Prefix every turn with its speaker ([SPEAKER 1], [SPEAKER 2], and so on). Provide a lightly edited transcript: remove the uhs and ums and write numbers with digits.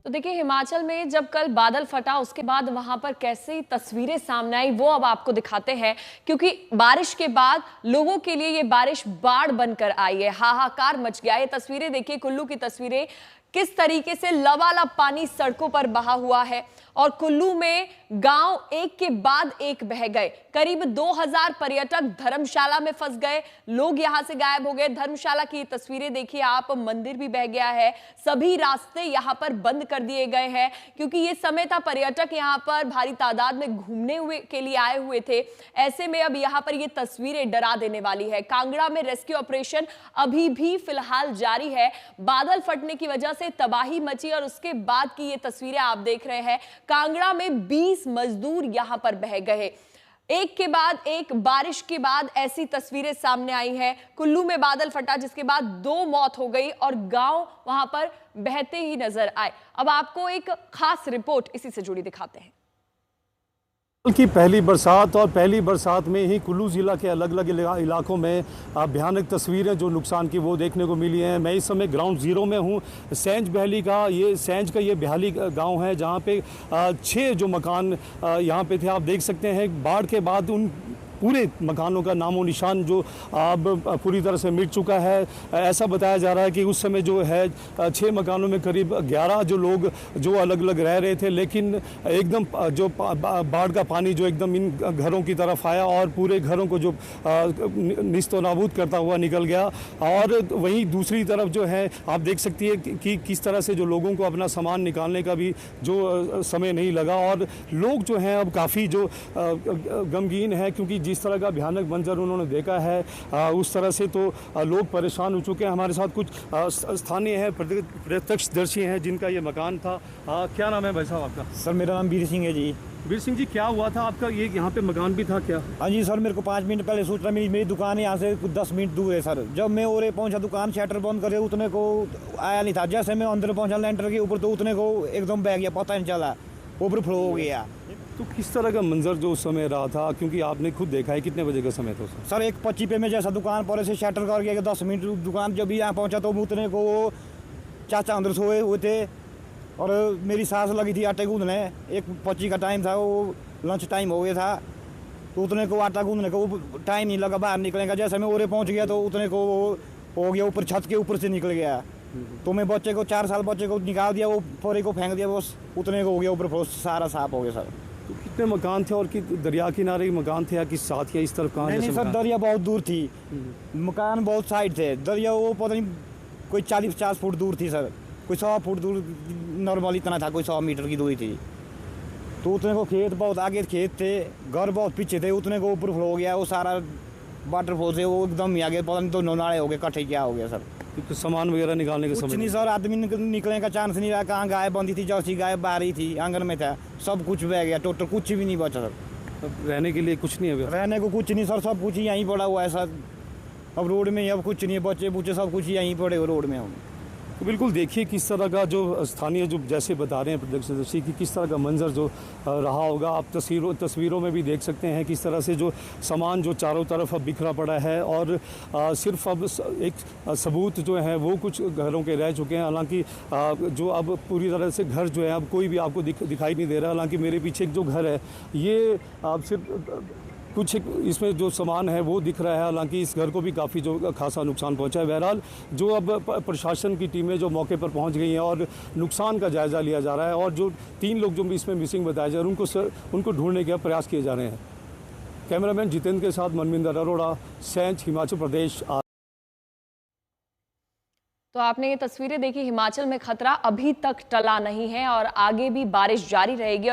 [SPEAKER 1] तो देखिए, हिमाचल में जब कल बादल फटा उसके बाद वहां पर कैसी तस्वीरें सामने आई वो अब आपको दिखाते हैं, क्योंकि बारिश के बाद लोगों के लिए ये बारिश बाढ़ बनकर आई है। हाहाकार मच गया। ये तस्वीरें देखिए, कुल्लू की तस्वीरें, किस तरीके से लबालब पानी सड़कों पर बहा हुआ है और कुल्लू में गांव एक के बाद एक बह गए। करीब 2000 पर्यटक धर्मशाला में फंस गए, लोग यहां से गायब हो गए। धर्मशाला की तस्वीरें देखिए आप, मंदिर भी बह गया है, सभी रास्ते यहां पर बंद कर दिए गए हैं क्योंकि ये समय था पर्यटक यहां पर भारी तादाद में घूमने हुए के लिए आए हुए थे। ऐसे में अब यहां पर ये तस्वीरें डरा देने वाली है। कांगड़ा में रेस्क्यू ऑपरेशन अभी भी फिलहाल जारी है। बादल फटने की वजह से तबाही मची और उसके बाद की ये तस्वीरें आप देख रहे हैं। कांगड़ा में 20 मजदूर यहां पर बह गए। एक के बाद एक बारिश के बाद ऐसी तस्वीरें सामने आई हैं। कुल्लू में बादल फटा जिसके बाद 2 मौत हो गई और गांव वहां पर बहते ही नजर आए। अब आपको एक खास रिपोर्ट इसी से जुड़ी दिखाते हैं।
[SPEAKER 2] की पहली बरसात में ही कुल्लू ज़िला के अलग अलग इलाकों में भयानक तस्वीरें जो नुकसान की वो देखने को मिली हैं। मैं इस समय ग्राउंड ज़ीरो में हूँ। सेंज का ये बेहाली गांव है जहां पे 6 जो मकान यहां पे थे, आप देख सकते हैं बाढ़ के बाद उन पूरे मकानों का नामो निशान जो अब पूरी तरह से मिट चुका है। ऐसा बताया जा रहा है कि उस समय जो है 6 मकानों में करीब 11 जो लोग जो अलग अलग रह रहे थे, लेकिन एकदम जो बाढ़ का पानी जो एकदम इन घरों की तरफ आया और पूरे घरों को जो निस्तो नाबूद करता हुआ निकल गया। और वहीं दूसरी तरफ जो है आप देख सकती है कि किस तरह से जो लोगों को अपना सामान निकालने का भी जो समय नहीं लगा और लोग जो हैं अब काफ़ी जो गमगीन है, क्योंकि जिस तरह का भयानक मंजर उन्होंने देखा है उस तरह से तो लोग परेशान हो चुके हैं। हमारे साथ कुछ स्थानीय हैं, प्रत्यक्षदर्शी हैं जिनका ये मकान था। क्या नाम है भाई साहब आपका?
[SPEAKER 3] सर मेरा नाम वीर सिंह है जी।
[SPEAKER 2] वीर सिंह जी, क्या हुआ था आपका? ये यहाँ पे मकान भी था क्या?
[SPEAKER 3] हाँ जी सर, मेरे को 5 मिनट पहले सूचना मिली। मेरी दुकान यहाँ से 10 मिनट दूर है सर। जब मैं और पहुँचा दुकान शटर बंद करे उतने को आया नहीं था। जैसे मैं अंदर पहुँचा लेंटर के ऊपर तो उतने को एकदम बह गया, पता नहीं चला, ऊपर फ्लो हो गया।
[SPEAKER 2] तो किस तरह का मंजर जो उस समय रहा था, क्योंकि आपने खुद देखा है, कितने बजे का समय था
[SPEAKER 3] सर? 1:25 पे मैं जैसा दुकान पर से शटर कर गया 10 मिनट दुकान जब भी यहाँ पहुँचा तो उतने को वो चाचा अंदर सोए हुए थे और मेरी सास लगी थी आटे गूंदने। 1:25 का टाइम था, वो लंच टाइम हो गया था तो उतने को आटा गूंदने को टाइम नहीं लगा बाहर निकलने का। जैसे मैं ओरे पहुँच गया तो उतने को वो हो गया, ऊपर छत के ऊपर से निकल गया। तो मैं बच्चे को 4 साल बच्चे को निकाल दिया, वो फोरे को फेंक दिया, बस उतने को हो गया, ऊपर सारा साफ हो गया सर।
[SPEAKER 2] तो कितने मकान थे और कि दरिया किनारे मकान थे या किस साथ या इस तरफ कहाँ?
[SPEAKER 3] नहीं सर, दरिया बहुत दूर थी, मकान बहुत साइड थे। दरिया वो पता नहीं कोई 40-50 फुट दूर थी सर, कोई 100 फुट दूर नॉर्मल इतना था, कोई 100 मीटर की दूरी थी। तो उतने को खेत बहुत आगे खेत थे, घर बहुत पीछे थे, उतने को ऊपर फ्लो हो गया, वो सारा वाटरफॉल से वो एकदम ही आ गया, पता नहीं तो नाले हो गए, कट्ठे क्या हो गया सर।
[SPEAKER 2] तो सामान वगैरह निकालने का
[SPEAKER 3] कुछ
[SPEAKER 2] समय
[SPEAKER 3] नहीं सर, आदमी निकलने का चांस नहीं रहा। कहाँ गाय बंधी थी, जैसी गाय बाहरी थी, आंगन में था, सब कुछ बह गया, टोटल कुछ भी नहीं बचा सर।
[SPEAKER 2] अब रहने के लिए कुछ नहीं है?
[SPEAKER 3] रहने को कुछ नहीं सर, सब कुछ यहीं पड़ा हुआ है सर। अब रोड में अब कुछ नहीं है, बच्चे बूचे सब कुछ यहीं पड़े हुए रोड में। हम
[SPEAKER 2] तो बिल्कुल देखिए किस तरह का जो स्थानीय जो जैसे बता रहे हैं प्रत्यक्षदर्शी कि किस तरह का मंजर जो रहा होगा। आप तस्वीरों में भी देख सकते हैं किस तरह से जो सामान जो चारों तरफ अब बिखरा पड़ा है और सिर्फ अब एक सबूत जो है वो कुछ घरों के रह चुके हैं। हालांकि जो अब पूरी तरह से घर जो है अब कोई भी आपको दिखाई नहीं दे रहा। हालांकि मेरे पीछे एक जो घर है ये अब सिर्फ कुछ इसमें जो सामान है वो दिख रहा है। हालांकि इस घर को भी काफ़ी जो खासा नुकसान पहुंचा है। बहरहाल जो अब प्रशासन की टीमें जो मौके पर पहुंच गई हैं और नुकसान का जायज़ा लिया जा रहा है और जो 3 लोग जो इसमें मिसिंग बताए जा रहे हैं उनको ढूंढने के प्रयास किए जा रहे हैं। कैमरामैन जितेंद्र के साथ मनविंदर अरोड़ा, सेंच, हिमाचल प्रदेश।
[SPEAKER 1] तो आपने ये तस्वीरें देखी, हिमाचल में खतरा अभी तक टला नहीं है और आगे भी बारिश जारी रहेगी।